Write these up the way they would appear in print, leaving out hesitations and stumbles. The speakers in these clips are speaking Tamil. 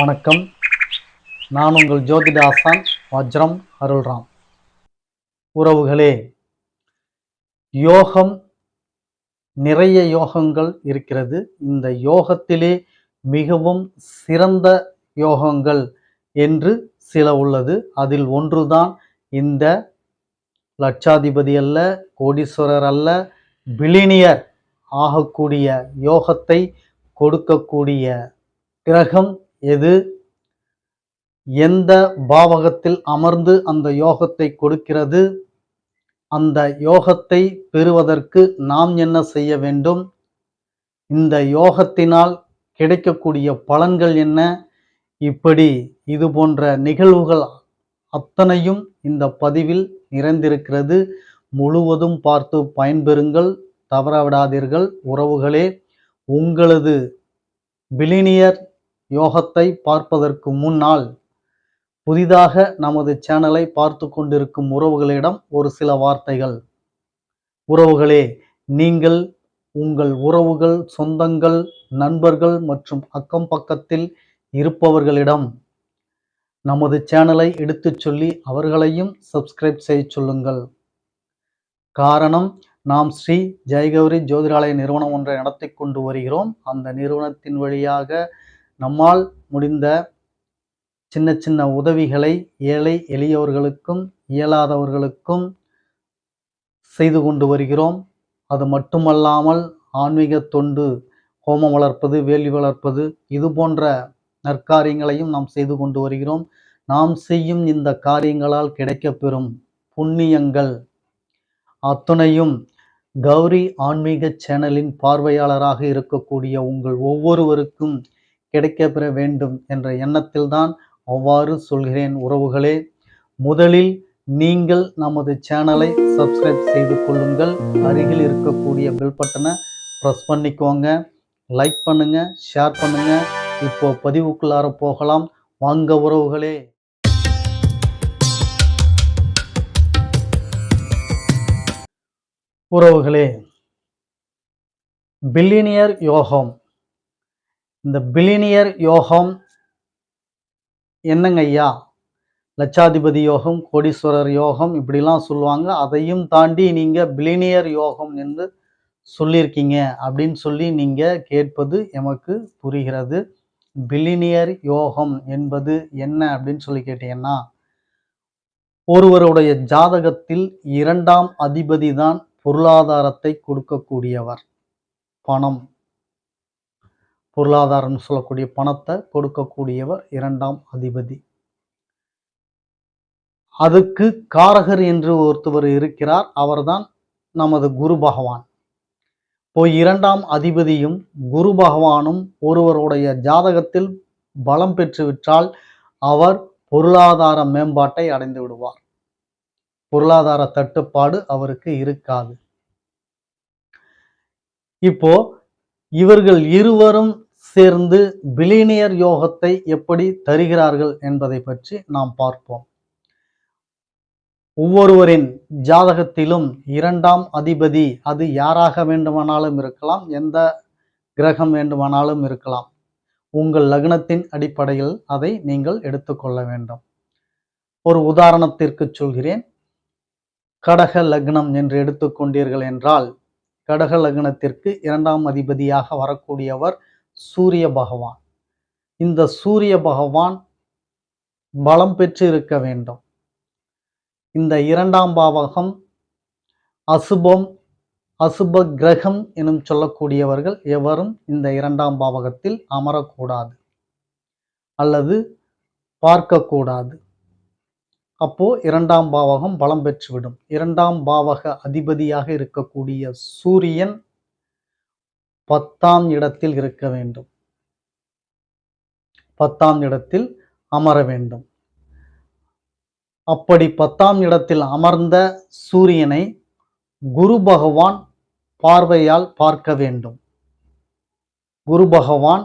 வணக்கம். நான் உங்கள் ஜோதிட ஆசான் வஜ்ரம் அருள்ராம். உறவுகளே, யோகம், நிறைய யோகங்கள் இருக்கிறது. இந்த யோகத்திலே மிகவும் சிறந்த யோகங்கள் என்று சில உள்ளது. அதில் ஒன்றுதான் இந்த லட்சாதிபதி அல்ல, கோடீஸ்வரர் அல்ல, பில்லியனியர் ஆகக்கூடிய யோகத்தை கொடுக்கக்கூடிய கிரகம் எது, எந்த பாவகத்தில் அமர்ந்து அந்த யோகத்தை கொடுக்கிறது, அந்த யோகத்தை பெறுவதற்கு நாம் என்ன செய்ய வேண்டும், இந்த யோகத்தினால் கிடைக்கக்கூடிய பலன்கள் என்ன, இப்படி இது போன்ற நிகழ்வுகள் அத்தனையும் இந்த பதிவில் நிறைந்திருக்கிறது. முழுவதும் பார்த்து பயன்பெறுங்கள், தவறவிடாதீர்கள். உறவுகளே, உங்களது பில்லியனியர் யோகத்தை பார்ப்பதற்கு முன்னால் புதிதாக நமது சேனலை பார்த்து கொண்டிருக்கும் உறவுகளிடம் ஒரு சில வார்த்தைகள். உறவுகளே, நீங்கள் உங்கள் உறவுகள், சொந்தங்கள், நண்பர்கள் மற்றும் அக்கம் பக்கத்தில் இருப்பவர்களிடம் நமது சேனலை எடுத்துச் சொல்லி அவர்களையும் சப்ஸ்கிரைப் செய்ய சொல்லுங்கள். காரணம், நாம் ஸ்ரீ ஜெயகௌரி ஜோதிடாலய நிறுவனம் ஒன்றை நடத்தி கொண்டு வருகிறோம். அந்த நிறுவனத்தின் வழியாக நம்மால் முடிந்த சின்ன சின்ன உதவிகளை ஏழை எளியவர்களுக்கும் இயலாதவர்களுக்கும் செய்து கொண்டு வருகிறோம். அது மட்டுமல்லாமல் ஆன்மீக தொண்டு, ஹோமம் வளர்ப்பது, வேலி வளர்ப்பது, இது போன்ற நற்காரியங்களையும் நாம் செய்து கொண்டு வருகிறோம். நாம் செய்யும் இந்த காரியங்களால் கிடைக்கப்பெறும் புண்ணியங்கள் அத்துணையும் கௌரி ஆன்மீக சேனலின் பார்வையாளராக இருக்கக்கூடிய உங்கள் ஒவ்வொருவருக்கும் கிடைக்கப்பெற வேண்டும் என்ற எண்ணத்தில்தான் அவ்வாறு சொல்கிறேன். உறவுகளே, முதலில் நீங்கள் நமது சேனலை சப்ஸ்கிரைப் செய்து கொள்ளுங்கள். அருகில் இருக்கக்கூடிய பெல் பட்டனை ப்ரெஸ் பண்ணிக்கோங்க. லைக் பண்ணுங்க, ஷேர் பண்ணுங்க. இப்போ பதிவுக்குள்ளார போகலாம் வாங்க உறவுகளே. உறவுகளே, பில்லியனியர் யோகம். இந்த பில்லியனியர் யோகம் என்னங்க ஐயா? லட்சாதிபதி யோகம், கோடீஸ்வரர் யோகம் இப்படிலாம் சொல்லுவாங்க. அதையும் தாண்டி நீங்க பில்லியனியர் யோகம் என்று சொல்லியிருக்கீங்க அப்படின்னு சொல்லி நீங்க கேட்பது எமக்கு புரிகிறது. பில்லியனியர் யோகம் என்பது என்ன அப்படின்னு சொல்லி கேட்டீங்கன்னா, ஒருவருடைய ஜாதகத்தில் 2ஆம் அதிபதி தான் பொருளாதாரத்தை கொடுக்கக்கூடியவர். பணம், பொருளாதாரம் சொல்லக்கூடிய பணத்தை கொடுக்கக்கூடியவர் 2ஆம் அதிபதி. அதுக்கு காரகர் என்று ஒருத்தவர் இருக்கிறார். அவர்தான் நமது குரு பகவான். இப்போ 2ஆம் அதிபதியும் குரு பகவானும் ஒருவருடைய ஜாதகத்தில் பலம் பெற்றுவிட்டால் அவர் பொருளாதார மேம்பாட்டை அடைந்து விடுவார். பொருளாதார தட்டுப்பாடு அவருக்கு இருக்காது. இப்போ இவர்கள் இருவரும் சேர்ந்து பில்லியனியர் யோகத்தை எப்படி தருகிறார்கள் என்பதை பற்றி நாம் பார்ப்போம். ஒவ்வொருவரின் ஜாதகத்திலும் 2ஆம் அதிபதி, அது யாராக வேண்டுமானாலும் இருக்கலாம், எந்த கிரகம் வேண்டுமானாலும் இருக்கலாம். உங்கள் லக்னத்தின் அடிப்படையில் அதை நீங்கள் எடுத்துக்கொள்ள வேண்டும். ஒரு உதாரணத்திற்கு சொல்கிறேன். கடக லக்னம் என்று எடுத்துக்கொண்டீர்கள் என்றால், கடக லக்னத்திற்கு 2ஆம் அதிபதியாக வரக்கூடியவர் சூரிய பகவான். இந்த சூரிய பகவான் பலம் பெற்று இருக்க வேண்டும். இந்த 2ஆம் பாவகம் அசுபம், அசுப கிரகம் எனும் சொல்லக்கூடியவர்கள் எவரும் இந்த 2ஆம் பாவகத்தில் அமரக்கூடாது அல்லது பார்க்கக்கூடாது. அப்போ 2ஆம் பாவகம் பலம் பெற்றுவிடும். 2ஆம் பாவக அதிபதியாக இருக்கக்கூடிய சூரியன் 10ஆம் இடத்தில் இருக்க வேண்டும். 10ஆம் இடத்தில் அமர வேண்டும். அப்படி 10ஆம் இடத்தில் அமர்ந்த சூரியனை குரு பகவான் பார்வையால் பார்க்க வேண்டும். குரு பகவான்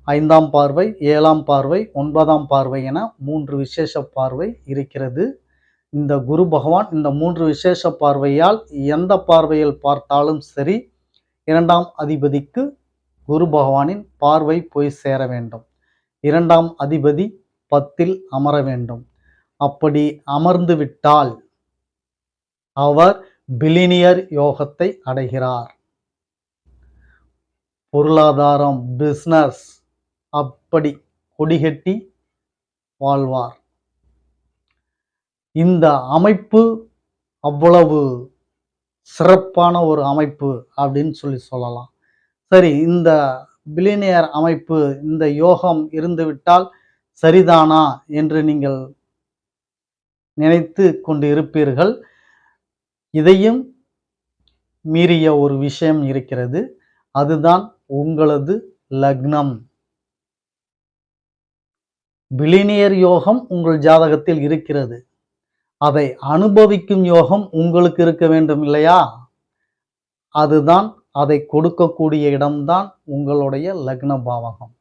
5ஆம் பார்வை, 7ஆம் பார்வை, 9ஆம் பார்வை என 3 விசேஷ பார்வை இருக்கிறது. இந்த குரு பகவான் இந்த 3 விசேஷ பார்வையால் எந்த பார்வையில் பார்த்தாலும் சரி, 2ஆம் அதிபதிக்கு குரு பகவானின் பார்வை போய் சேர வேண்டும். 2ஆம் அதிபதி 10ல் அமர வேண்டும். அப்படி அமர்ந்து விட்டால் அவர் பில்லினியர் யோகத்தை அடைகிறார். பொருளாதாரம், பிசினஸ் அப்படி கொடிகட்டி வாழ்வார். இந்த அமைப்பு அவ்வளவு சிறப்பான ஒரு அமைப்பு அப்படின்னு சொல்லலாம். சரி, இந்த பில்லினியர் அமைப்பு, இந்த யோகம் இருந்துவிட்டால் சரிதானா என்று நீங்கள் நினைத்து கொண்டு இருப்பீர்கள். இதையும் மீறிய ஒரு விஷயம் இருக்கிறது. அதுதான் உங்களது லக்னம். பில்லினியர் யோகம் உங்கள் ஜாதகத்தில் இருக்கிறது. அதை அனுபவிக்கும் யோகம் உங்களுக்கு இருக்க வேண்டும் இல்லையா? அதுதான், அதை கொடுக்கக்கூடிய இடம்தான் உங்களுடைய லக்ன பாவகம்.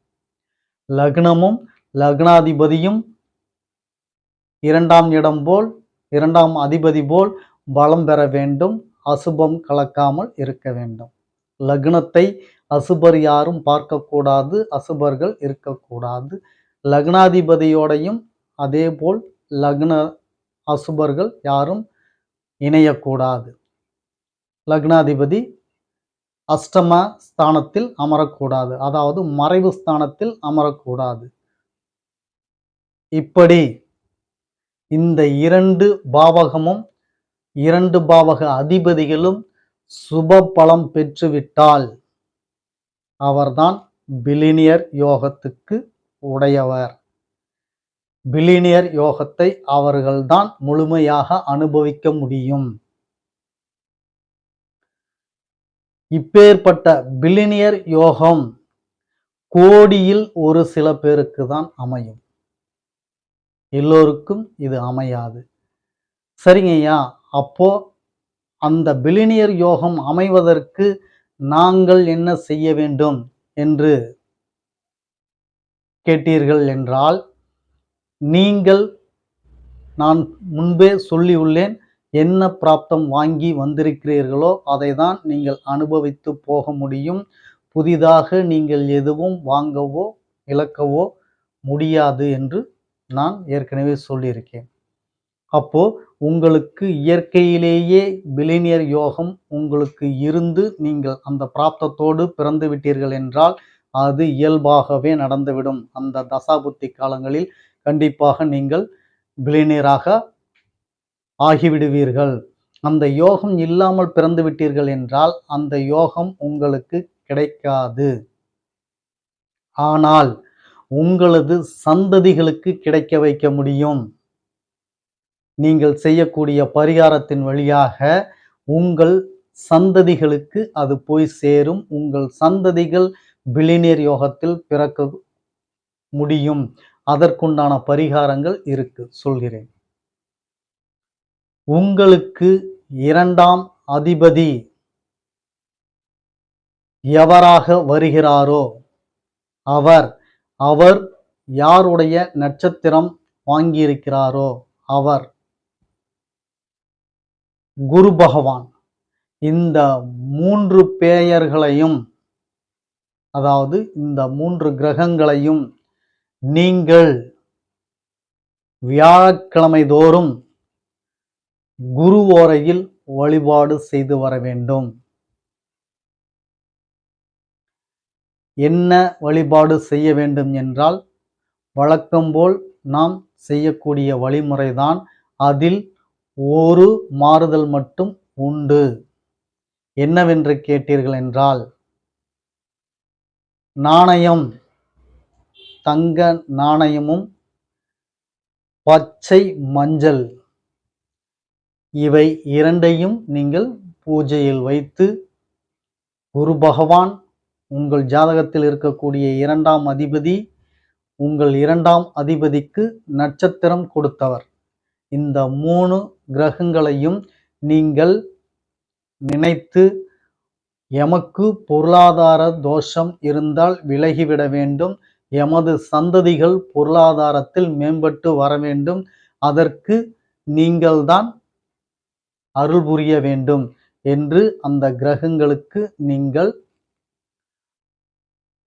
லக்னமும் லக்னாதிபதியும் 2ஆம் இடம் போல், 2ஆம் அதிபதி போல் பலம் பெற வேண்டும். அசுபம் கலக்காமல் இருக்க வேண்டும். லக்னத்தை அசுபர் யாரும் பார்க்கக்கூடாது, அசுபர்கள் இருக்கக்கூடாது. லக்னாதிபதியோடையும் அதே போல் லக்ன அசுபர்கள் யாரும் இணையக்கூடாது. லக்னாதிபதி அஷ்டம ஸ்தானத்தில் அமரக்கூடாது, அதாவது மறைவு ஸ்தானத்தில் அமரக்கூடாது. இப்படி இந்த 2 பாவகமும் 2 பாவக அதிபதிகளும் சுப பலம் பெற்றுவிட்டால் அவர்தான் பில்லினியர் யோகத்துக்கு உடையவர். பில்லினியர் யோகத்தை அவர்கள்தான் முழுமையாக அனுபவிக்க முடியும். இப்பேற்பட்ட பில்லினியர் யோகம் கோடியில் ஒரு சில பேருக்கு தான் அமையும். எல்லோருக்கும் இது அமையாது. சரிங்கய்யா, அப்போ அந்த பில்லினியர் யோகம் அமைவதற்கு நாங்கள் என்ன செய்ய வேண்டும் என்று கேட்டீர்கள் என்றால், நீங்கள், நான் முன்பே சொல்லியுள்ளேன், என்ன பிராப்தம் வாங்கி வந்திருக்கிறீர்களோ அதை தான் நீங்கள் அனுபவித்து போக முடியும். புதிதாக நீங்கள் எதுவும் வாங்கவோ இழக்கவோ முடியாது என்று நான் ஏற்கனவே சொல்லியிருக்கேன். அப்போ உங்களுக்கு இயற்கையிலேயே பில்லினியர் யோகம் உங்களுக்கு இருந்து நீங்கள் அந்த பிராப்தத்தோடு பிறந்து விட்டீர்கள் என்றால் அது இயல்பாகவே நடந்துவிடும். அந்த தசாபுத்தி காலங்களில் கண்டிப்பாக நீங்கள் பில்லினியராக ஆகிவிடுவீர்கள். அந்த யோகம் இல்லாமல் பிறந்து விட்டீர்கள் என்றால் அந்த யோகம் உங்களுக்கு கிடைக்காது. ஆனால் உங்களது சந்ததிகளுக்கு கிடைக்க வைக்க முடியும். நீங்கள் செய்யக்கூடிய பரிகாரத்தின் வழியாக உங்கள் சந்ததிகளுக்கு அது போய் சேரும். உங்கள் சந்ததிகள் பில்லினியர் யோகத்தில் பிறக்க முடியும். அதற்குண்டான பரிகாரங்கள் இருக்கு, சொல்கிறேன். உங்களுக்கு 2ஆம் அதிபதி எவராக வருகிறாரோ அவர் யாருடைய நட்சத்திரம் வாங்கியிருக்கிறாரோ அவர் குரு பகவான். இந்த 3 பேயர்களையும், அதாவது இந்த 3 கிரகங்களையும் நீங்கள் வியாழக்கிழமை தோறும் குரு ஓரையில் வழிபாடு செய்து வர வேண்டும். என்ன வழிபாடு செய்ய வேண்டும் என்றால், வழக்கம்போல் நாம் செய்யக்கூடிய வழிமுறைதான். அதில் ஒரு மாறுதல் மட்டும் உண்டு. என்னவென்று கேட்டீர்கள் என்றால், நாணயம், தங்க நாணயமும் பச்சை மஞ்சள், இவை 2ஐயும் நீங்கள் பூஜையில் வைத்து, குரு பகவான் உங்கள் ஜாதகத்தில் இருக்கக்கூடிய 2ஆம் அதிபதி, உங்கள் 2ஆம் அதிபதிக்கு நட்சத்திரம் கொடுத்தவர். இந்த 3 கிரகங்களையும் நீங்கள் நினைத்து, எமக்கு பொருளாதார தோஷம் இருந்தால் விலகிவிட வேண்டும், எமது சந்ததிகள் பொருளாதாரத்தில் மேம்பட்டு வர வேண்டும், அதற்கு நீங்கள்தான் அருள் புரிய வேண்டும் என்று அந்த கிரகங்களுக்கு நீங்கள்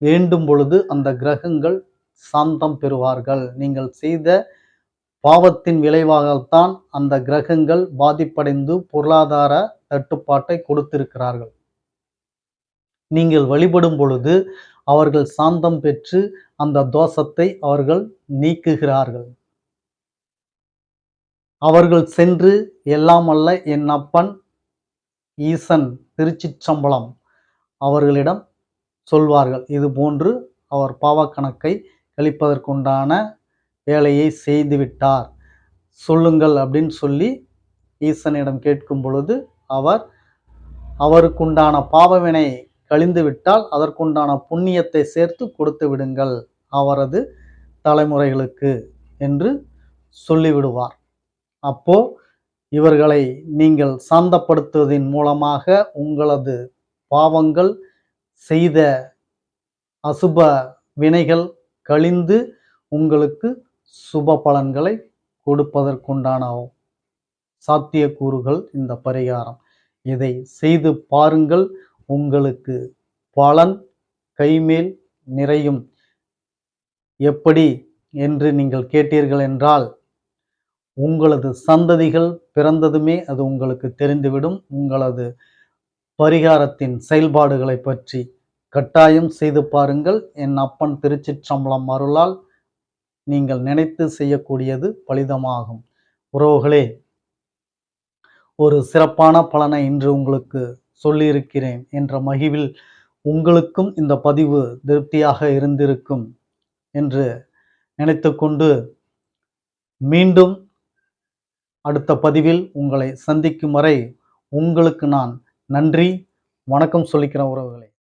வேண்டும் பொழுது அந்த கிரகங்கள் சாந்தம் பெறுவார்கள். நீங்கள் செய்த பாவத்தின் விளைவாகத்தான் அந்த கிரகங்கள் பாதிப்படைந்து பொருளாதார தட்டுப்பாட்டை கொடுத்திருக்கிறார்கள். நீங்கள் வழிபடும் பொழுது அவர்கள் சாந்தம் பெற்று அந்த தோஷத்தை அவர்கள் நீக்குகிறார்கள். அவர்கள் சென்று எல்லாம் அல்ல என் அப்பன் ஈசன் திருச்சிற்றம்பலம் அவர்களிடம் சொல்வார்கள். இது போன்று அவர் பாவக்கணக்கை கழிப்பதற்குண்டான வேலையை செய்துவிட்டார், சொல்லுங்கள் அப்படின்னு சொல்லி ஈசனிடம் கேட்கும் பொழுது அவருக்குண்டான பாவவினை கழிந்து விட்டால் அதற்குண்டான புண்ணியத்தை சேர்த்து கொடுத்து விடுங்கள் அவரது தலைமுறைகளுக்கு என்று சொல்லிவிடுவார். அப்போ இவர்களை நீங்கள் சாந்தப்படுத்துவதன் மூலமாக உங்களது பாவங்கள் செய்த அசுப வினைகள் கழிந்து உங்களுக்கு சுப பலன்களை கொடுப்பதற்குண்டான சாத்தியக்கூறுகள் இந்த பரிகாரம். இதை செய்து பாருங்கள், உங்களுக்கு பலன் கைமேல் நிறையும். எப்படி என்று நீங்கள் கேட்டீர்கள் என்றால், உங்களது சந்ததிகள் பிறந்ததுமே அது உங்களுக்கு தெரிந்துவிடும். உங்களது பரிகாரத்தின் செயல்பாடுகளை பற்றி கட்டாயம் செய்து பாருங்கள். என் அப்பன் திருச்சிற்றம்பலம் அருளால் நீங்கள் நினைத்து செய்யக்கூடியது பலிதமாகும். உறவுகளே, ஒரு சிறப்பான பலனை இன்று உங்களுக்கு சொல்லியிருக்கிறேன் என்ற மகிழ்வில் உங்களுக்கும் இந்த பதிவு திருப்தியாக இருந்திருக்கும் என்று நினைத்துக்கொண்டு மீண்டும் அடுத்த பதிவில் உங்களை சந்திக்கும் வரை உங்களுக்கு நான் நன்றி வணக்கம் சொல்லிக்கிறேன் உறவுகளே.